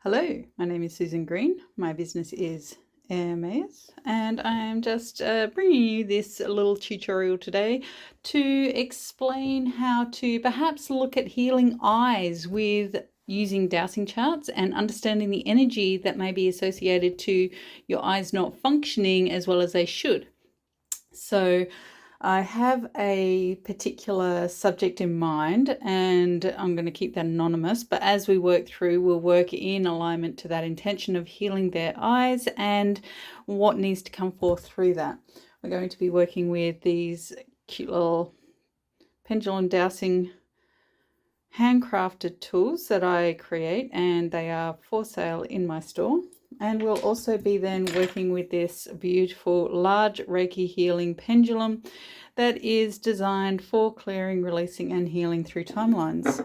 Hello, my name is Susan Green. My business is Airmeith, and I'm just bringing you this little tutorial today to explain how to perhaps look at healing eyes with using dowsing charts and understanding the energy that may be associated to your eyes not functioning as well as they should. So I have a particular subject in mind and I'm going to keep that anonymous, but as we work through, we'll work in alignment to that intention of healing their eyes and what needs to come forth through that. We're going to be working with these cute little pendulum dowsing handcrafted tools that I create, and they are for sale in my store. And we'll also be then working with this beautiful large Reiki healing pendulum that is designed for clearing, releasing and healing through timelines.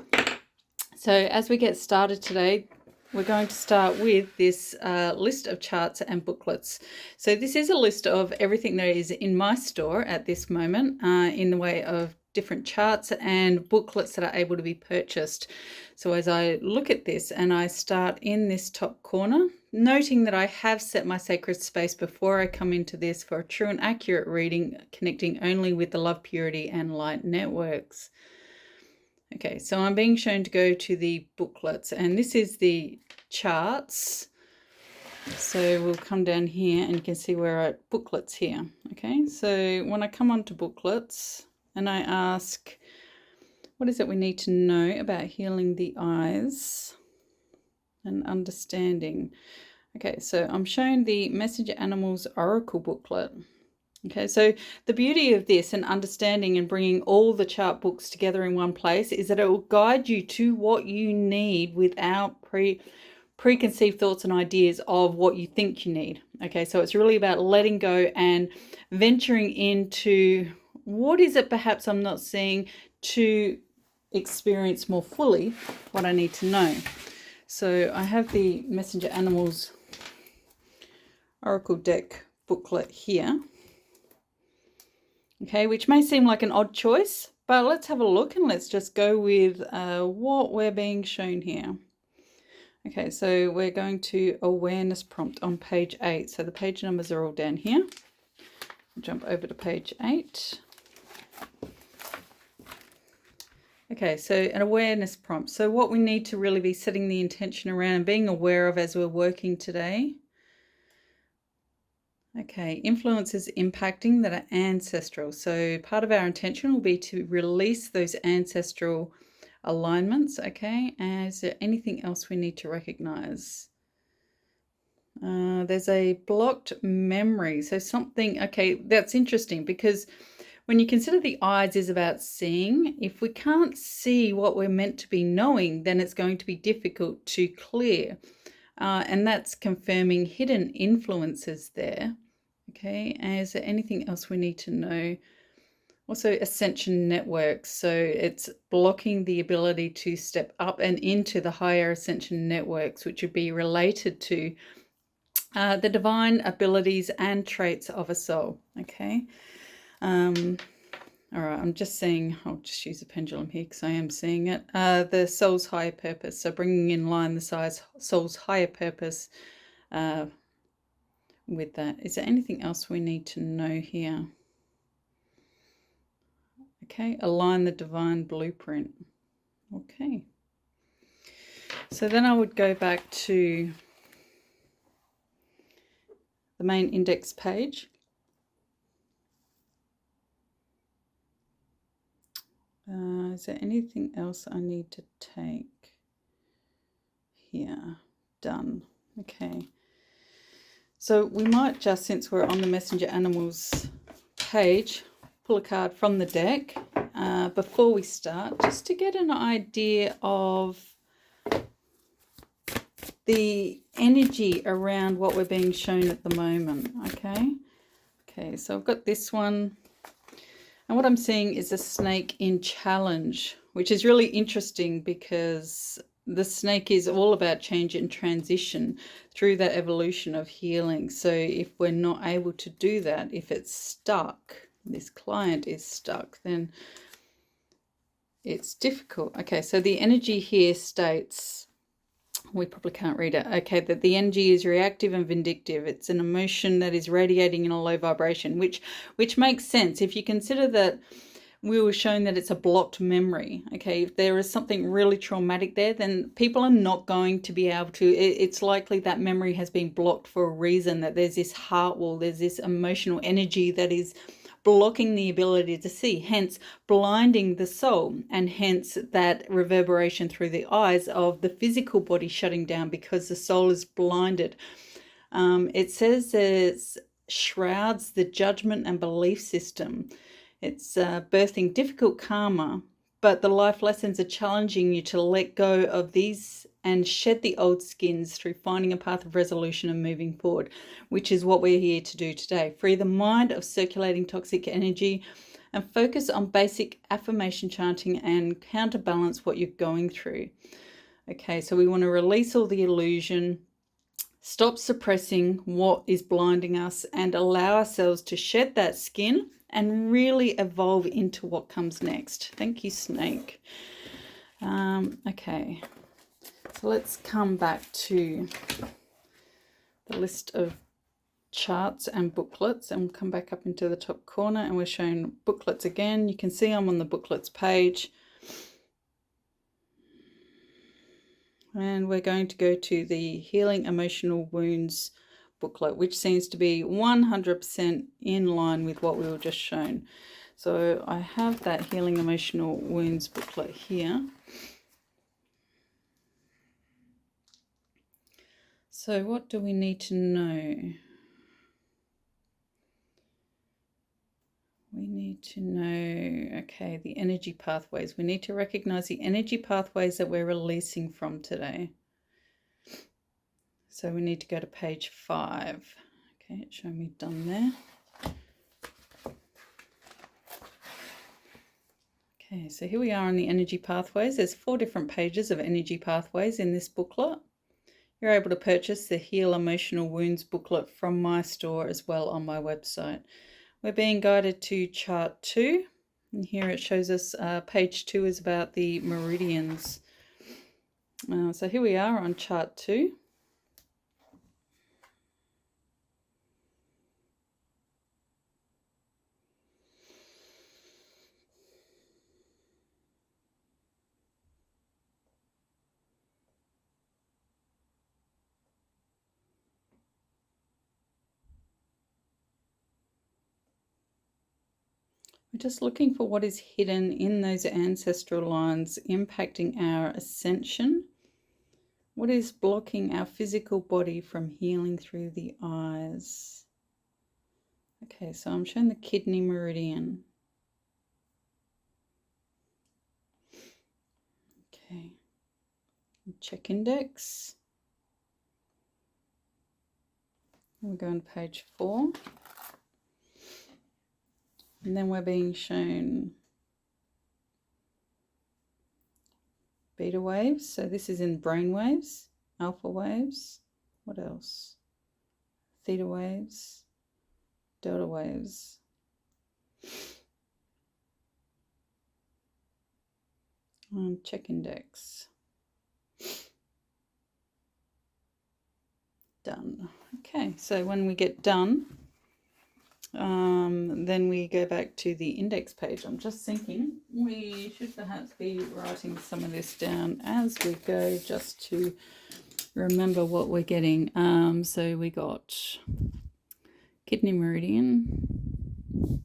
So as we get started today, we're going to start with this list of charts and booklets. So this is a list of everything that is in my store at this moment in the way of different charts and booklets that are able to be purchased. So as I look at this and I start in this top corner, noting that I have set my sacred space before I come into this for a true and accurate reading, connecting only with the love, purity and light networks. Okay, so I'm being shown to go to the booklets, and this is the charts. So we'll come down here and you can see we're at booklets here. Okay, so when I come onto booklets and I ask, what is it we need to know about healing the eyes and understanding? Okay, so I'm showing the Messenger Animals Oracle booklet. Okay, so the beauty of this and understanding and bringing all the chart books together in one place is that it will guide you to what you need without preconceived thoughts and ideas of what you think you need. Okay, so it's really about letting go and venturing into what is it perhaps I'm not seeing to experience more fully what I need to know. So I have the Messenger Animals Oracle deck booklet here. Okay, which may seem like an odd choice, but let's have a look and let's just go with what we're being shown here. Okay, so we're going to awareness prompt on page 8. So the page numbers are all down here. I'll jump over to page 8. Okay, so an awareness prompt. So what we need to really be setting the intention around and being aware of as we're working today. Okay, influences impacting that are ancestral. So part of our intention will be to release those ancestral alignments. Okay, and is there anything else we need to recognize? There's a blocked memory. So something, okay, that's interesting because when you consider the eyes is about seeing, if we can't see what we're meant to be knowing, then it's going to be difficult to clear. And that's confirming hidden influences there. Okay, and is there anything else we need to know? Also, ascension networks. So it's blocking the ability to step up and into the higher ascension networks, which would be related to the divine abilities and traits of a soul. Okay. All right, I'm just seeing, I'll just use a pendulum here because I am seeing it. The soul's higher purpose. So bringing in line the soul's higher purpose with that. Is there anything else we need to know here? Okay, align the divine blueprint. Okay. So then I would go back to the main index page. Is there anything else I need to take here? Done. Okay. So we might just, since we're on the Messenger Animals page, pull a card from the deck before we start, just to get an idea of the energy around what we're being shown at the moment. Okay, so I've got this one. And what I'm seeing is a snake in challenge, which is really interesting because the snake is all about change and transition through that evolution of healing. So if we're not able to do that, if it's stuck, this client is stuck, then it's difficult. Okay, so the energy here states We probably can't read it. Okay, that the energy is reactive and vindictive. It's an emotion that is radiating in a low vibration, which makes sense if you consider that we were shown that it's a blocked memory. Okay, if there is something really traumatic there, then people are not going to be able to, it's likely that memory has been blocked for a reason, that there's this heart wall, there's this emotional energy that is blocking the ability to see, hence blinding the soul, and hence that reverberation through the eyes of the physical body shutting down because the soul is blinded. It says it shrouds the judgment and belief system. It's birthing difficult karma, but the life lessons are challenging you to let go of these and shed the old skins through finding a path of resolution and moving forward, which is what we're here to do today. Free the mind of circulating toxic energy and focus on basic affirmation chanting and counterbalance what you're going through. Okay, so we want to release all the illusion, stop suppressing what is blinding us, and allow ourselves to shed that skin and really evolve into what comes next. Thank you, Snake. Okay, so let's come back to the list of charts and booklets, and we'll come back up into the top corner, and we're showing booklets again. You can see I'm on the booklets page, and we're going to go to the Healing Emotional Wounds booklet, which seems to be 100% in line with what we were just shown. So I have that Healing Emotional Wounds booklet here. So what do we need to know? We need to know, okay, the energy pathways. We need to recognize the energy pathways that we're releasing from today. So we need to go to page 5. Okay, it's showing me done there. Okay, so here we are on the energy pathways. There's 4 different pages of energy pathways in this booklet. You're able to purchase the Heal Emotional Wounds booklet from my store as well on my website. We're being guided to chart 2, and here it shows us page 2 is about the meridians. So here we are on chart 2. We're just looking for what is hidden in those ancestral lines impacting our ascension. What is blocking our physical body from healing through the eyes? Okay, so I'm showing the kidney meridian. Okay, check index. We're going to page 4. And then we're being shown beta waves. So this is in brain waves, alpha waves. What else? Theta waves, delta waves. Check index. Done. Okay, so when we get done, then we go back to the index page. I'm just thinking we should perhaps be writing some of this down as we go, just to remember what we're getting. So we got kidney meridian,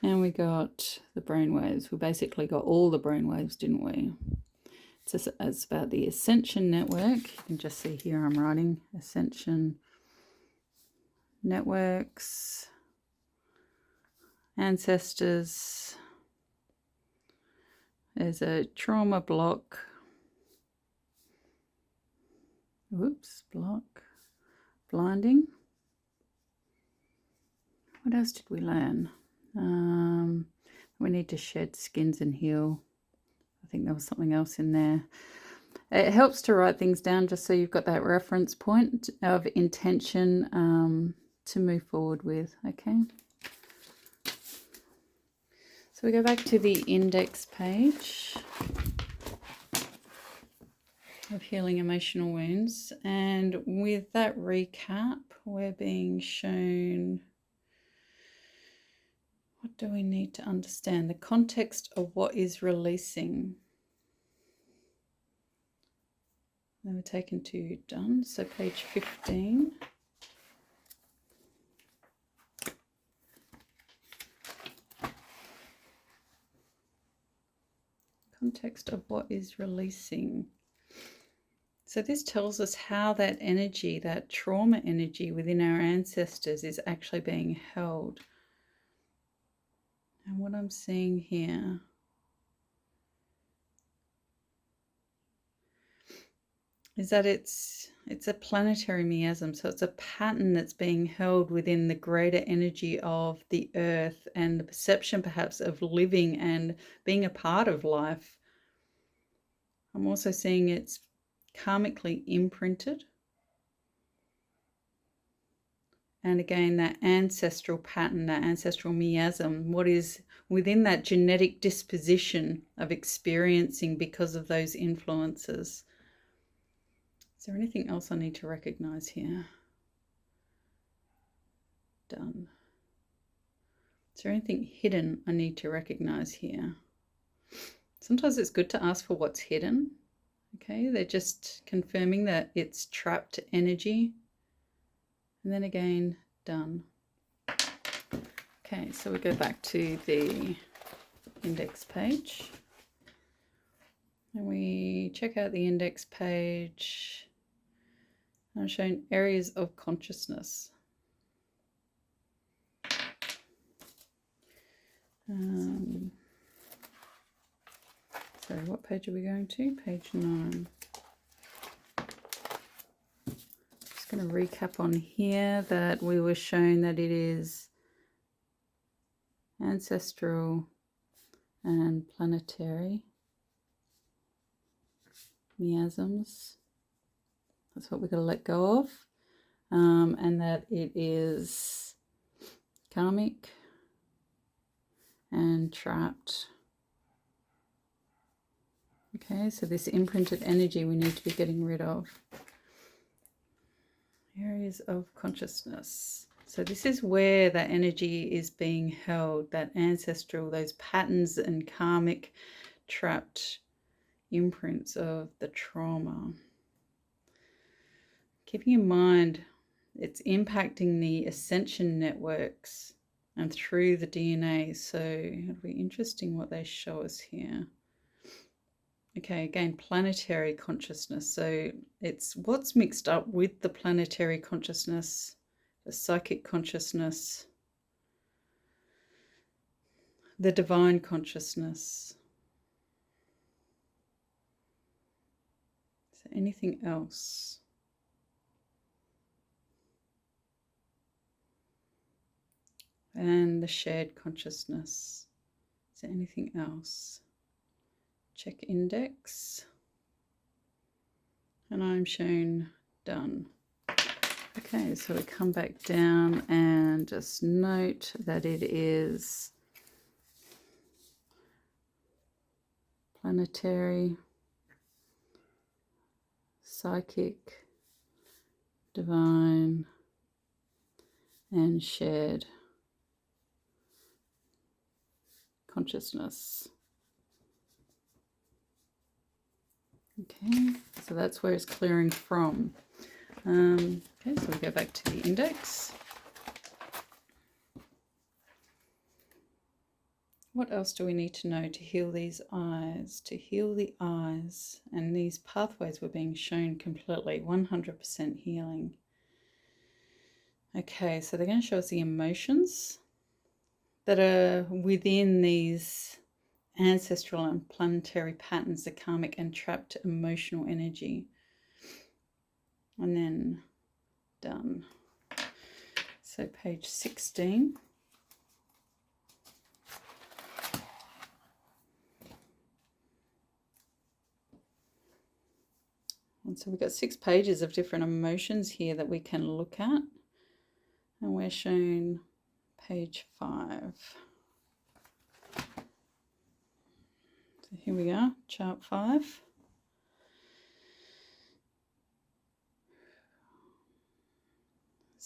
and we got the brain waves. We basically got all the brain waves, didn't we? It's about the ascension network. You can just see here I'm writing ascension networks, ancestors. There's a trauma block. Whoops, block. Blinding. What else did we learn? We need to shed skins and heal. I think there was something else in there. It helps to write things down just so you've got that reference point of intention to move forward with. Okay. So we go back to the index page. of healing emotional wounds. And with that recap, we're being shown, what do we need to understand? The context of what is releasing. Then we're taken to done, so page 15. Context of what is releasing. So this tells us how that energy, that trauma energy within our ancestors is actually being held. And what I'm seeing here is that it's a planetary miasm. So it's a pattern that's being held within the greater energy of the earth and the perception perhaps of living and being a part of life. I'm also seeing it's karmically imprinted. And again, that ancestral pattern, that ancestral miasm, what is within that genetic disposition of experiencing because of those influences. Is there anything else I need to recognize here? Done. Is there anything hidden I need to recognize here? Sometimes it's good to ask for what's hidden. Okay, they're just confirming that it's trapped energy. And then again, done. Okay, so we go back to the index page. And we check out the index page. I'm showing areas of consciousness. Sorry, what page are we going to? Page 9. Just going to recap on here that we were shown that it is ancestral and planetary miasms. That's what we're going to let go of. And that it is karmic and trapped. Okay, so this imprinted energy we need to be getting rid of. Areas of consciousness. So this is where that energy is being held, that ancestral, those patterns and karmic trapped imprints of the trauma. Keeping in mind, it's impacting the ascension networks and through the DNA. So it'll be interesting what they show us here. Okay, again, planetary consciousness. So it's what's mixed up with the planetary consciousness, the psychic consciousness, the divine consciousness. Is there anything else? And the shared consciousness. Is there anything else? Check index. And I'm shown done. Okay, so we come back down and just note that it is planetary, psychic, divine, and shared consciousness. Okay, so that's where it's clearing from. Okay, so we go back to the index. What else do we need to know to heal these eyes? To heal the eyes, and these pathways were being shown completely, 100% healing. Okay, so they're going to show us the emotions that are within these ancestral and planetary patterns, the karmic and trapped emotional energy. And then done. So page 16. And so we've got 6 pages of different emotions here that we can look at. And we're shown page 5. So here we are, chart 5.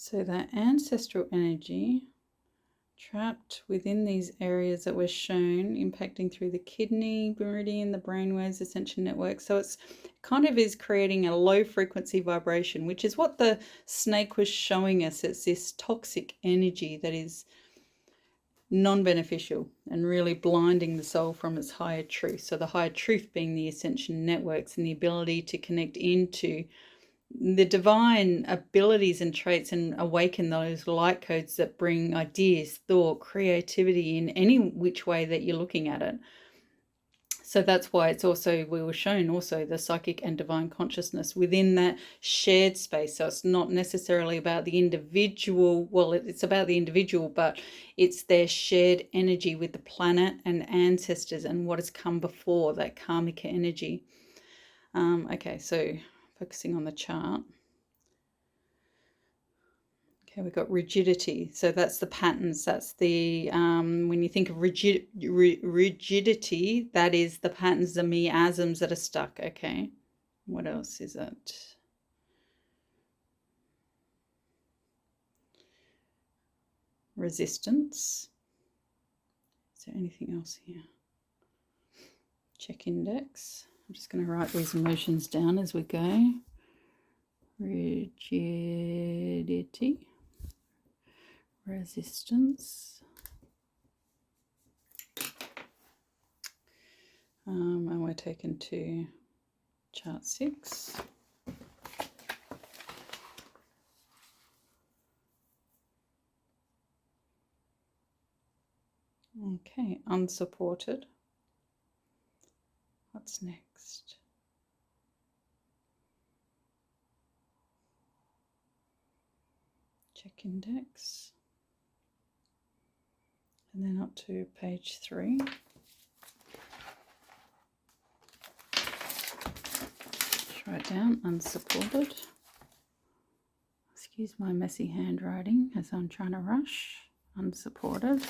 So that ancestral energy trapped within these areas that were shown, impacting through the kidney meridian, the brainwaves, ascension network. So it's kind of is creating a low frequency vibration, which is what the snake was showing us. It's this toxic energy that is non-beneficial and really blinding the soul from its higher truth. So the higher truth being the ascension networks and the ability to connect into the divine abilities and traits and awaken those light codes that bring ideas, thought, creativity in any which way that you're looking at it. So that's why it's also, we were shown also the psychic and divine consciousness within that shared space. So it's not necessarily about the individual. Well, it's about the individual, but it's their shared energy with the planet and ancestors and what has come before, that karmic energy. Okay, so focusing on the chart. Okay, we've got rigidity. So that's the patterns. That's the, when you think of rigidity, that is the patterns, the miasms that are stuck. Okay, what else is it? Resistance. Is there anything else here? Check index. I'm just going to write these emotions down as we go. Rigidity. Resistance. And we're taken to chart 6. Okay, unsupported. What's next? Check index. And then up to page 3. Just write down unsupported. Excuse my messy handwriting as I'm trying to rush. Unsupported.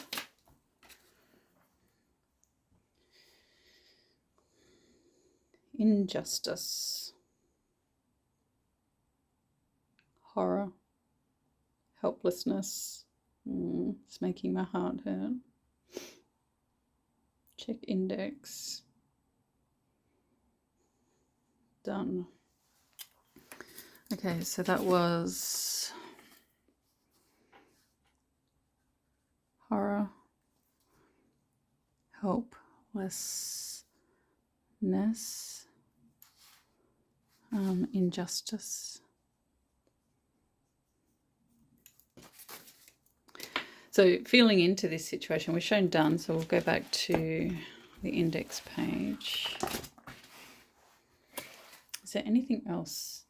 Injustice. Horror. Helplessness. It's making my heart hurt. Check index. Done. Okay, so that was horror, helplessness, injustice. So feeling into this situation, we've shown done, so we'll go back to the index page. Is there anything else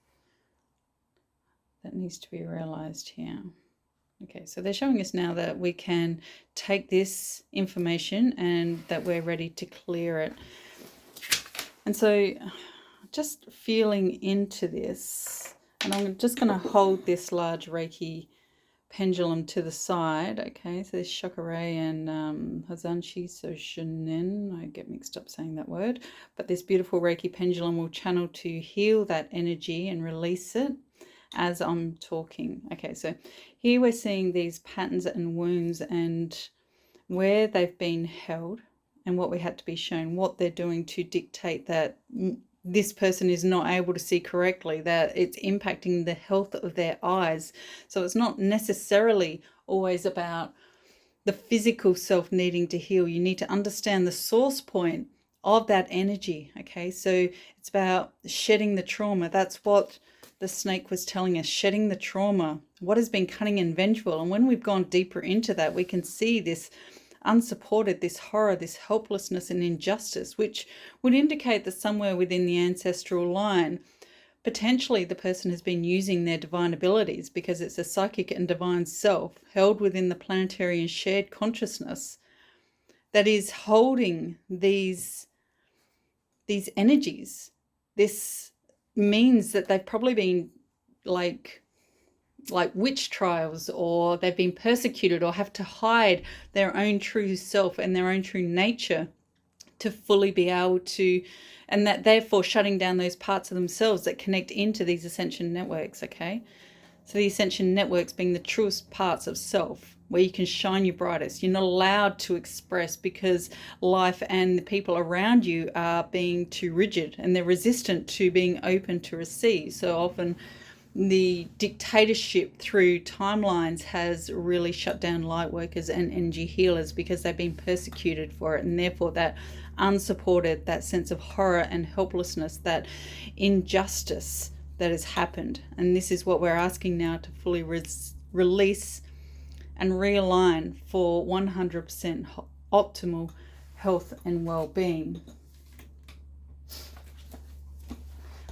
that needs to be realized here? Okay, so they're showing us now that we can take this information and that we're ready to clear it. And so just feeling into this, and I'm just going to hold this large Reiki pendulum to the side. Okay, so this Shakaray and Hazanshi Soshinen, I get mixed up saying that word, but this beautiful Reiki pendulum will channel to heal that energy and release it as I'm talking. Okay, so here we're seeing these patterns and wounds and where they've been held and what we had to be shown, what they're doing to dictate that this person is not able to see correctly, that it's impacting the health of their eyes. So it's not necessarily always about the physical self needing to heal. You need to understand the source point of that energy. Okay, so it's about shedding the trauma. That's what the snake was telling us, shedding the trauma, what has been cunning and vengeful. And when we've gone deeper into that, we can see this unsupported, this horror, this helplessness and injustice, which would indicate that somewhere within the ancestral line, potentially the person has been using their divine abilities, because it's a psychic and divine self held within the planetary and shared consciousness that is holding these energies. This means that they've probably been like witch trials, or they've been persecuted, or have to hide their own true self and their own true nature to fully be able to, and that therefore shutting down those parts of themselves that connect into these ascension networks. Okay, So the ascension networks being the truest parts of self, where you can shine your brightest. You're not allowed to express because life and the people around you are being too rigid, and they're resistant to being open to receive. So often the dictatorship through timelines has really shut down light workers and energy healers because they've been persecuted for it, and therefore that unsupported, that sense of horror and helplessness, that injustice that has happened. And this is what we're asking now, to fully release and realign for 100% optimal health and well-being.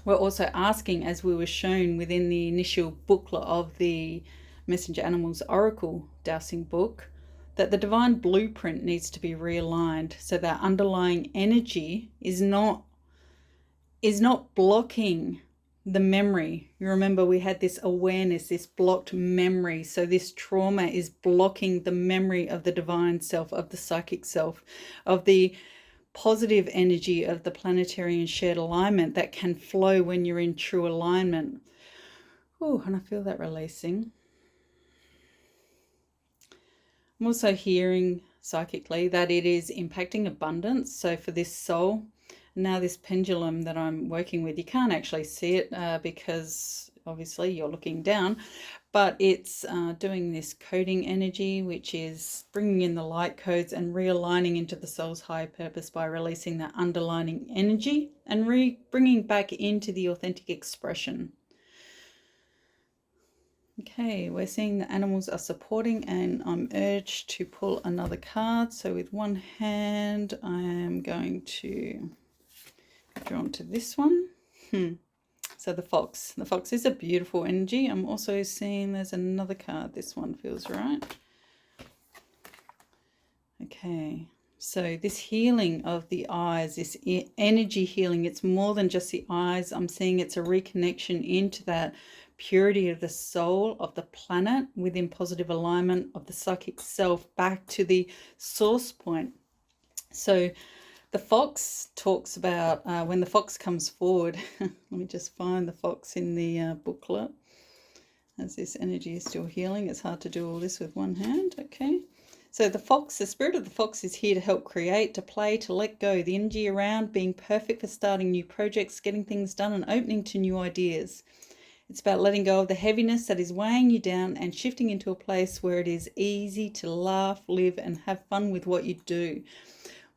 We're also asking, as we were shown within the initial booklet of the Messenger Animals Oracle Dowsing book, that the divine blueprint needs to be realigned so that underlying energy is not blocking the memory. You remember we had this awareness, this blocked memory. So this trauma is blocking the memory of the divine self, of the psychic self, of the positive energy of the planetary and shared alignment that can flow when you're in true alignment. Oh, and I feel that releasing. I'm also hearing psychically that it is impacting abundance. So for this soul, now this pendulum that I'm working with, you can't actually see it because obviously you're looking down, but it's doing this coding energy, which is bringing in the light codes and realigning into the soul's higher purpose by releasing that underlining energy and bringing back into the authentic expression. Okay, we're seeing the animals are supporting, and I'm urged to pull another card. So with one hand, I am going to draw onto this one. So the fox. The fox is a beautiful energy. I'm also seeing there's another card. This one feels right. Okay, so this healing of the eyes, this energy healing, it's more than just the eyes. I'm seeing it's a reconnection into that purity of the soul, of the planet, within positive alignment of the psychic self, back to the source point. So the fox talks about when the fox comes forward. Let me just find the fox in the booklet. As this energy is still healing, it's hard to do all this with one hand. Okay. So the fox, the spirit of the fox is here to help create, to play, to let go. The energy around being perfect for starting new projects, getting things done, and opening to new ideas. It's about letting go of the heaviness that is weighing you down and shifting into a place where it is easy to laugh, live, and have fun with what you do.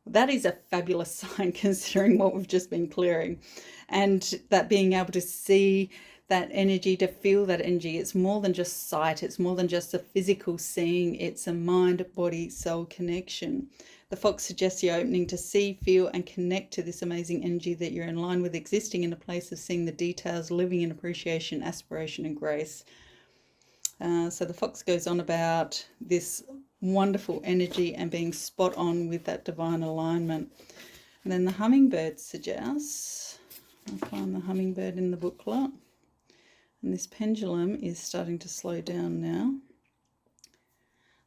That is a fabulous sign considering what we've just been clearing. And that being able to see that energy, to feel that energy, it's more than just sight, it's more than just a physical seeing, it's a mind, body, soul connection. The fox suggests you're opening to see, feel, and connect to this amazing energy, that you're in line with existing in a place of seeing the details, living in appreciation, aspiration, and grace. So the fox goes on about this wonderful energy and being spot on with that divine alignment. And then the hummingbird suggests, I find the hummingbird in the booklet, and this pendulum is starting to slow down now.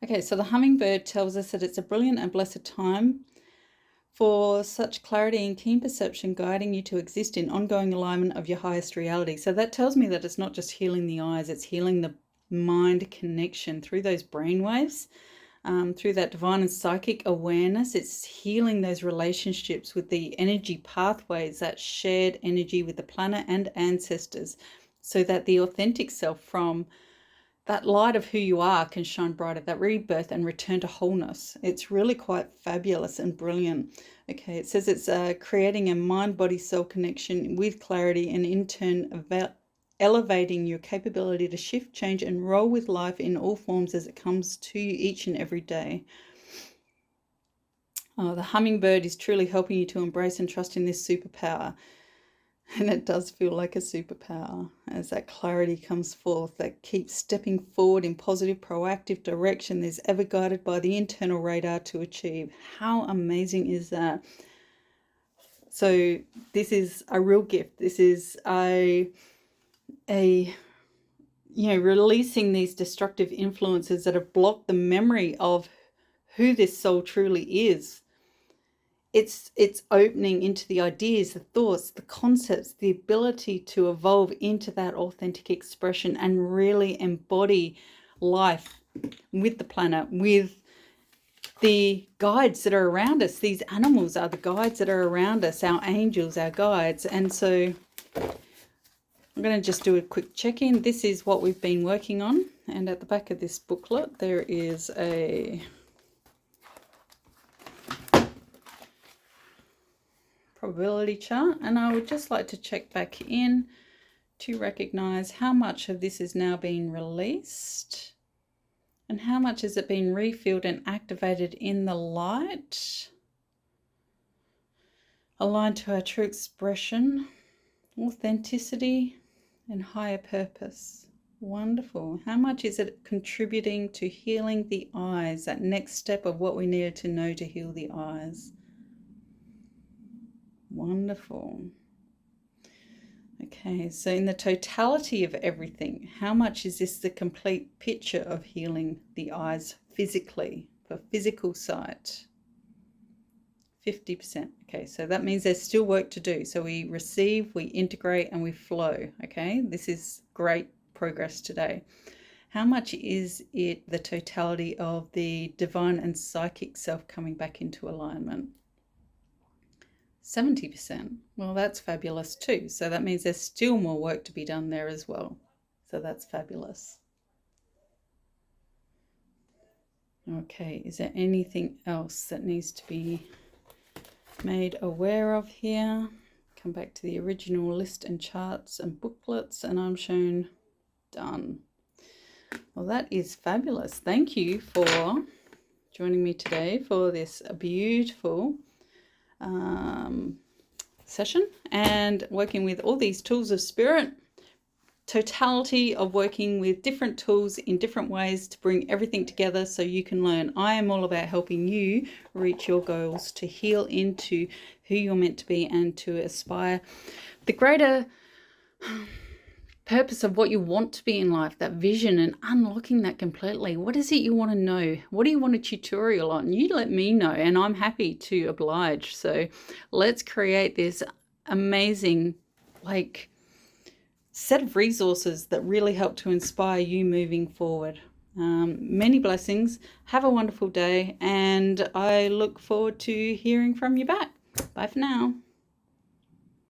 Okay, so the hummingbird tells us that it's a brilliant and blessed time for such clarity and keen perception, guiding you to exist in ongoing alignment of your highest reality. So that tells me that it's not just healing the eyes, it's healing the mind connection through those brain waves, through that divine and psychic awareness. It's healing those relationships with the energy pathways, that shared energy with the planet and ancestors, so that the authentic self from that light of who you are can shine brighter, that rebirth and return to wholeness. It's really quite fabulous and brilliant. Okay, it says it's creating a mind-body-soul connection with clarity, and in turn elevating your capability to shift, change, and roll with life in all forms as it comes to you each and every day. The hummingbird is truly helping you to embrace and trust in this superpower. And it does feel like a superpower as that clarity comes forth, that keeps stepping forward in positive, proactive direction. There's ever guided by the internal radar to achieve. How amazing is that? So this is a real gift. This is releasing these destructive influences that have blocked the memory of who this soul truly is. it's opening into the ideas, the thoughts, the concepts, the ability to evolve into that authentic expression and really embody life with the planet, with the guides that are around us. These animals are the guides that are around us, our angels, our guides. And so I'm going to just do a quick check-in. This is what we've been working on. And at the back of this booklet, there is a probability chart. And I would just like to check back in to recognize how much of this is now being released and how much has it been refilled and activated in the light, aligned to our true expression, authenticity, and higher purpose. Wonderful. How much is it contributing to healing the eyes, that next step of what we needed to know to heal the eyes? Wonderful. Okay, so in the totality of everything, how much is this the complete picture of healing the eyes physically, for physical sight? 50%. Okay, so that means there's still work to do. So we receive, we integrate, and we flow. Okay, this is great progress today. How much is it the totality of the divine and psychic self coming back into alignment? 70%. Well, that's fabulous too. So that means there's still more work to be done there as well. So that's fabulous. Okay, is there anything else that needs to be made aware of here? Come back to the original list and charts and booklets, and I'm shown done. Well, that is fabulous. Thank you for joining me today for this beautiful session and working with all these tools of spirit, totality of working with different tools in different ways to bring everything together so you can learn. I am all about helping you reach your goals, to heal into who you're meant to be and to aspire the greater purpose of what you want to be in life, that vision, and unlocking that completely. What is it you want to know? What do you want a tutorial on? You let me know and I'm happy to oblige. So let's create this amazing set of resources that really help to inspire you moving forward. Many blessings. Have a wonderful day, and I look forward to hearing from you back. Bye for now.